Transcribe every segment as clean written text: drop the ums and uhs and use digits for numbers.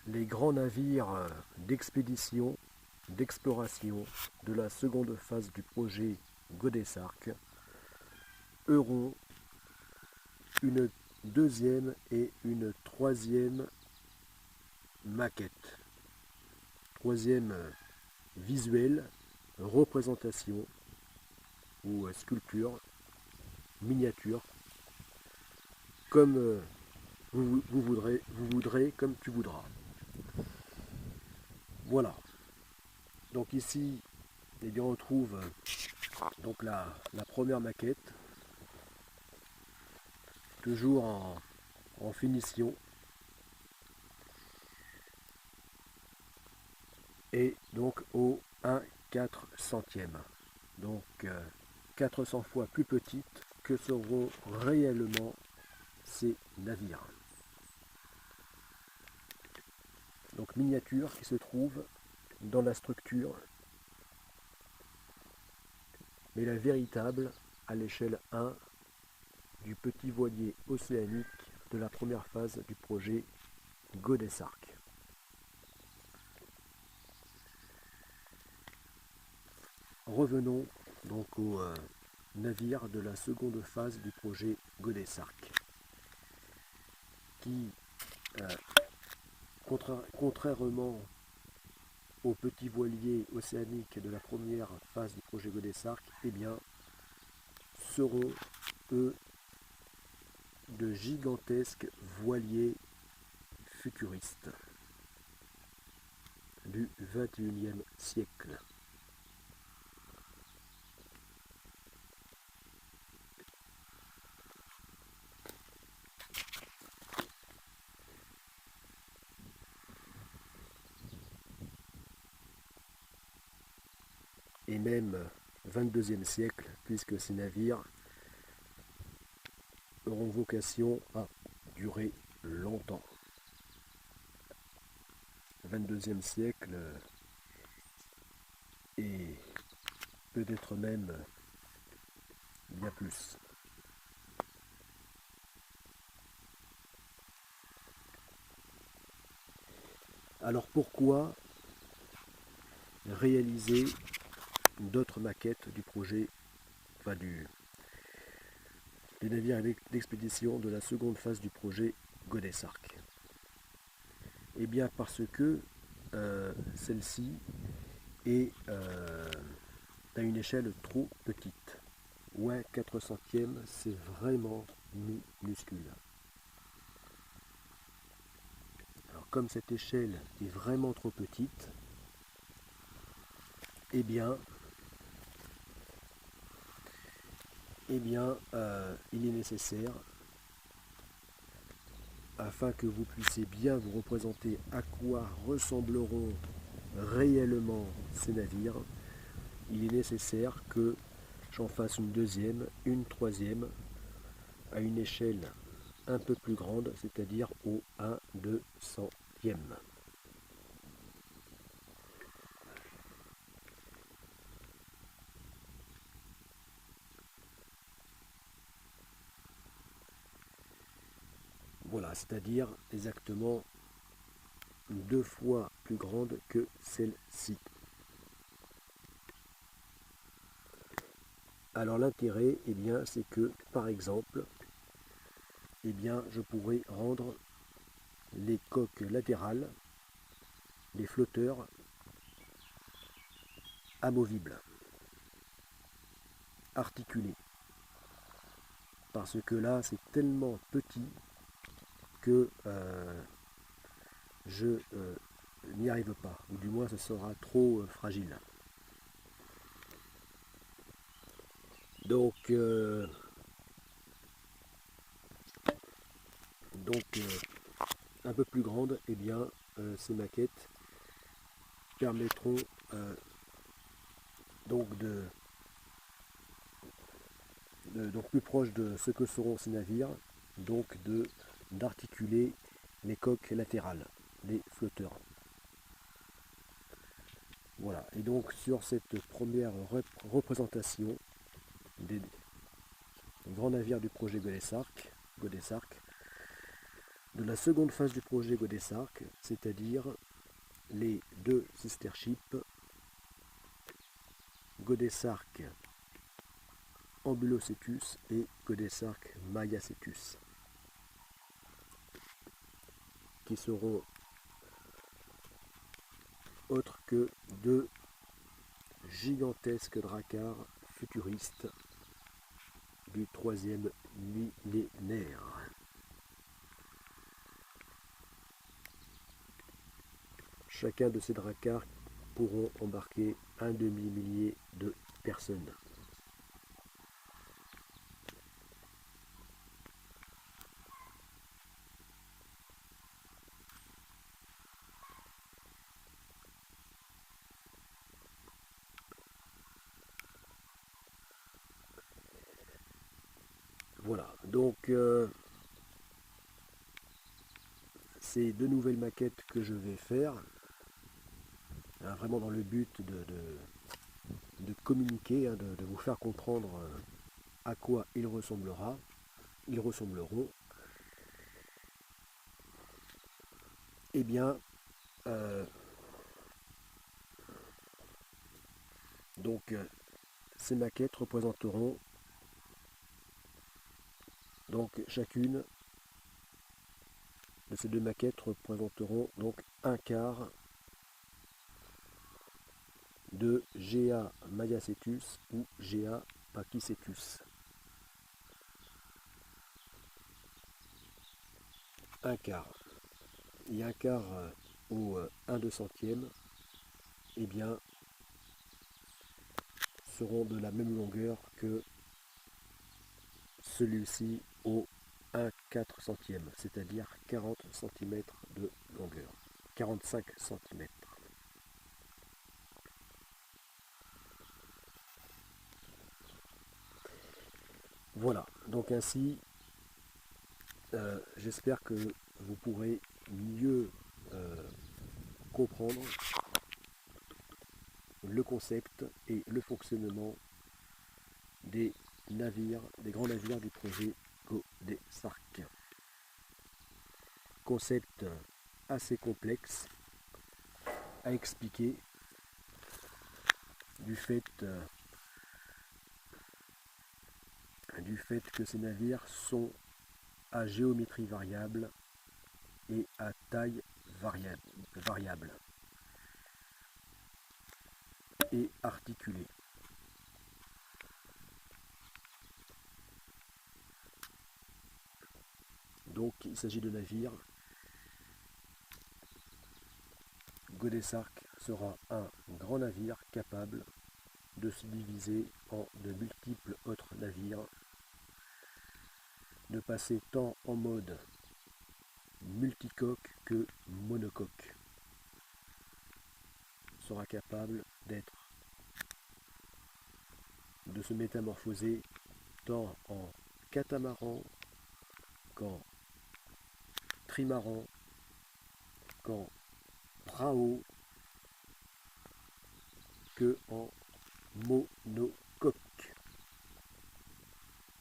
les grands navires d'expédition, d'exploration de la seconde phase du projet Godessark auront une deuxième et une troisième maquette, troisième visuel, représentation ou sculpture, miniature, comme vous voudrez, comme tu voudras. Voilà. Donc ici, eh bien, on trouve donc la première maquette, toujours en finition, et donc au 1/4 centième. Donc 400 fois plus petite que seront réellement ces navires. Donc miniature qui se trouve dans la structure, mais la véritable à l'échelle 1 du petit voilier océanique de la première phase du projet Godessark. Revenons donc au navire de la seconde phase du projet Godessark, qui, contrairement aux petits voiliers océaniques de la première phase du projet Godessark, eh bien, seront eux de gigantesques voiliers futuristes du XXIe siècle. Et même XXIe siècle, puisque ces navires auront vocation à durer longtemps. XXIe siècle et peut-être même bien plus. Alors pourquoi réaliser d'autres maquettes du projet, enfin du navire d'expédition de la seconde phase du projet Godessark? Eh bien parce que celle-ci est à une échelle trop petite. Ouais, 4 centièmes, c'est vraiment minuscule. Alors comme cette échelle est vraiment trop petite, eh bien, il est nécessaire, afin que vous puissiez bien vous représenter à quoi ressembleront réellement ces navires, il est nécessaire que j'en fasse une deuxième, une troisième, à une échelle un peu plus grande, c'est-à-dire au 1/200e. Voilà, c'est-à-dire exactement 2 fois plus grande que celle-ci. Alors l'intérêt, eh bien, c'est que, par exemple, eh bien, je pourrais rendre les coques latérales, les flotteurs, amovibles, articulés. Parce que là, c'est tellement petit que je n'y arrive pas, ou du moins ce sera trop fragile. Donc, un peu plus grande, eh bien, ces maquettes permettront donc donc plus proche de ce que seront ces navires, donc d'articuler les coques latérales, les flotteurs. Voilà, et donc sur cette première représentation des grands navires du projet Godessark, de la seconde phase du projet Godesarc, c'est-à-dire les deux sister ships Godesarc Ambulocetus et Godesarc Mayacetus, qui seront autres que deux gigantesques dracars futuristes du troisième millénaire. Chacun de ces dracars pourront embarquer un demi-millier de personnes. Voilà, donc ces deux nouvelles maquettes que je vais faire, hein, vraiment dans le but de communiquer, hein, de vous faire comprendre à quoi ils ressembleront. Eh bien, donc ces maquettes représenteront donc chacune de ces deux maquettes représenteront donc un quart de Gea Mayacetus ou Gea Pachycetus. Un quart. Et un quart au 1/200, eh bien, seront de la même longueur que celui-ci au 1/400, c'est-à-dire 40 cm de longueur. 45 cm. Voilà, donc ainsi, j'espère que vous pourrez mieux comprendre le concept et le fonctionnement des navires, des grands navires du projet Godesarc. Concept assez complexe à expliquer du fait que ces navires sont à géométrie variable et à taille variable et articulée. Donc il s'agit de navires. Godesarc sera un grand navire capable de se diviser en de multiples autres navires, de passer tant en mode multicoque que monocoque. Sera capable de se métamorphoser tant en catamaran qu'en trimaran, qu'en prao, que en monocoque.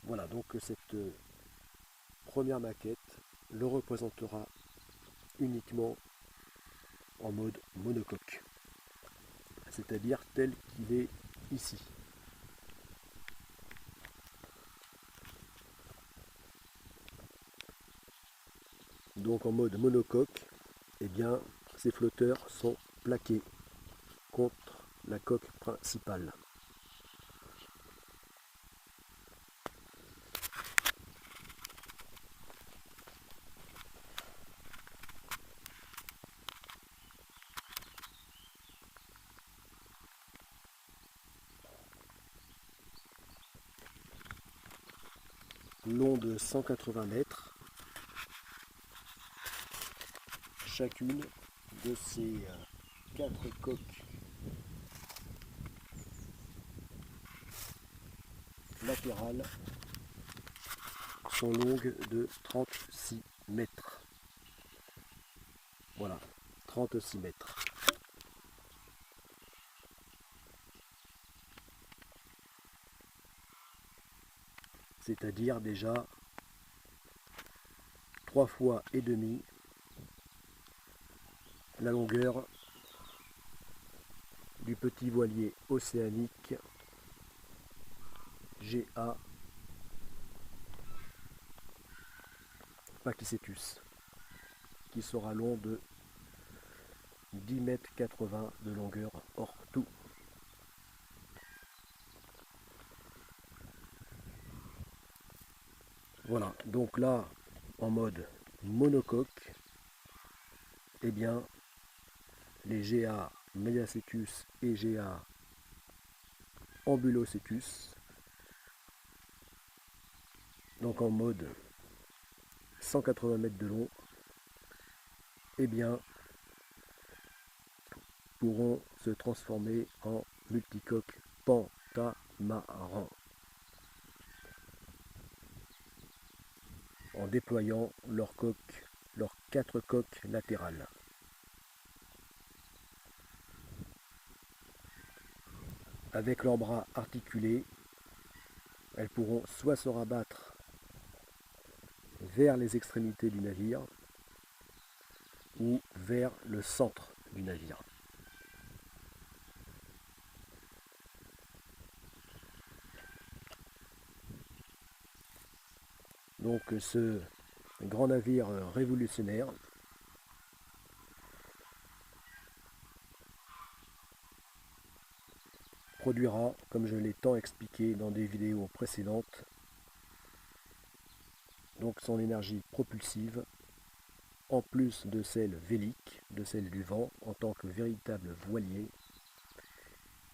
Voilà, donc cette première maquette le représentera uniquement en mode monocoque, c'est-à-dire tel qu'il est ici. Donc en mode monocoque, eh bien, ces flotteurs sont plaqués contre la coque principale. Long de 180 mètres, chacune de ces 4 coques latérales sont longues de 36 mètres. Voilà, 36 mètres. C'est-à-dire déjà 3 fois et demi la longueur du petit voilier océanique GA Pakicetus, qui sera long de 10,80 m de longueur hors tout. Voilà, donc là, en mode monocoque, eh bien, les GA Maiacetus et GA Ambulocetus, donc en mode 180 mètres de long, eh bien, pourront se transformer en multicoque pentamaran, en déployant leurs 4 coques latérales. Avec leurs bras articulés, elles pourront soit se rabattre vers les extrémités du navire ou vers le centre du navire. Donc ce grand navire révolutionnaire produira, comme je l'ai tant expliqué dans des vidéos précédentes, donc son énergie propulsive, en plus de celle vélique, de celle du vent, en tant que véritable voilier,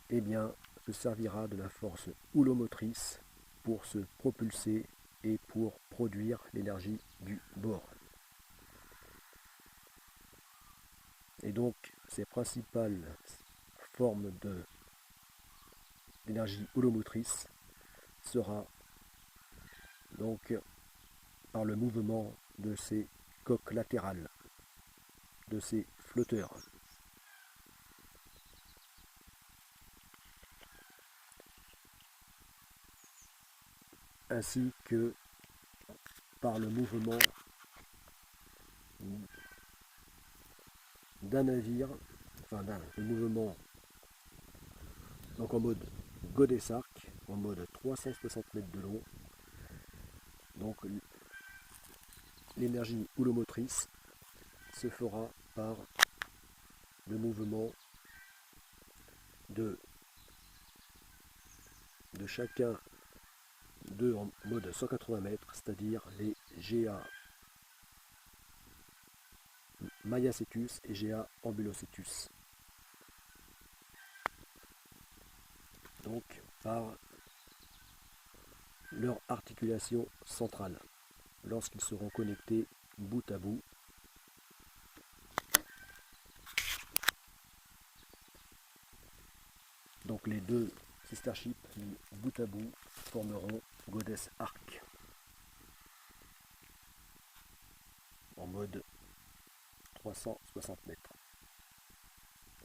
eh bien, se servira de la force houlomotrice pour se propulser et pour produire l'énergie du bord. Et donc, ces principales formes d'énergie houlomotrice sera donc par le mouvement de ces coques latérales, de ces flotteurs. Ainsi que par le mouvement d'un navire, enfin le mouvement donc en mode Goddess Ark, en mode 360 mètres de long. Donc l'énergie houlomotrice se fera par le mouvement de chacun d'eux en mode 180 mètres, c'est-à-dire les GA Maiacetus et GA Ambulocetus. Donc par leur articulation centrale, lorsqu'ils seront connectés bout à bout. Donc les deux sister ships mis bout à bout formeront Goddess Ark en mode 360 mètres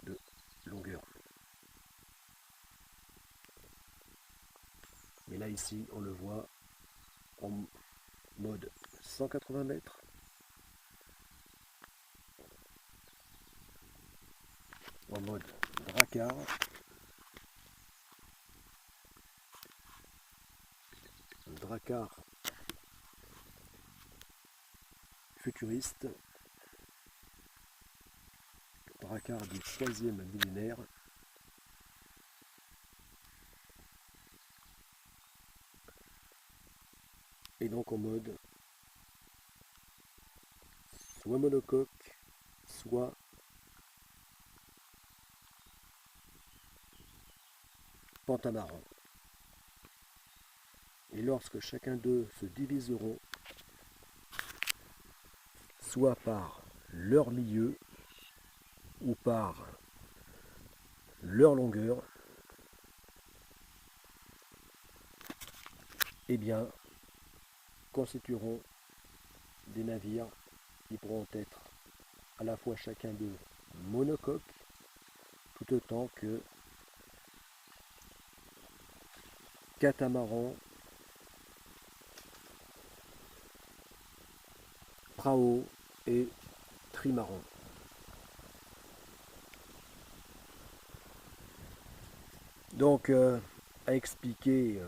de longueur. Et là ici on le voit en mode 180 mètres, en mode Drakkar, futuriste, Drakkar du 3e millénaire, et donc en mode soit monocoque, soit pentamaran. Et lorsque chacun d'eux se diviseront, soit par leur milieu ou par leur longueur, eh bien, constitueront des navires qui pourront être à la fois chacun d'eux monocoques, tout autant que catamarans, prao et trimaran. Donc, à expliquer,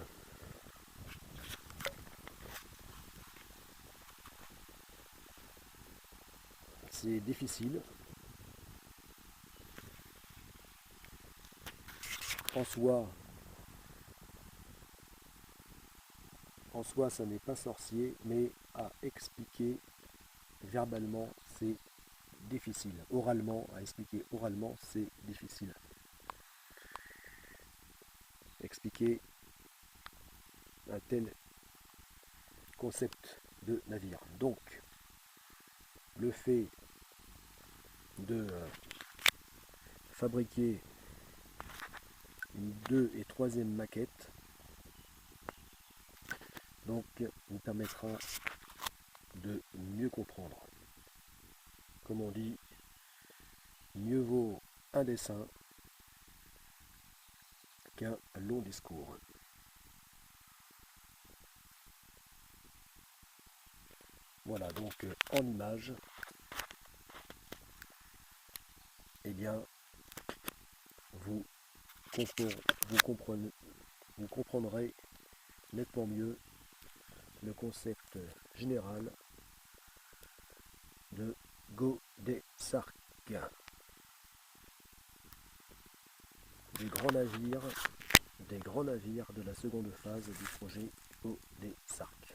c'est difficile. En soi, ça n'est pas sorcier, mais à expliquer verbalement, c'est difficile. Oralement, à expliquer oralement, c'est difficile. Expliquer un tel concept de navire. Donc, le fait de fabriquer une 2 et 3e maquette donc nous permettra de mieux comprendre. Comme on dit, mieux vaut un dessin qu'un long discours. Voilà, donc en image, eh bien, vous comprendrez nettement mieux le concept général de Godesarc. Des grands navires de la seconde phase du projet Godesarc.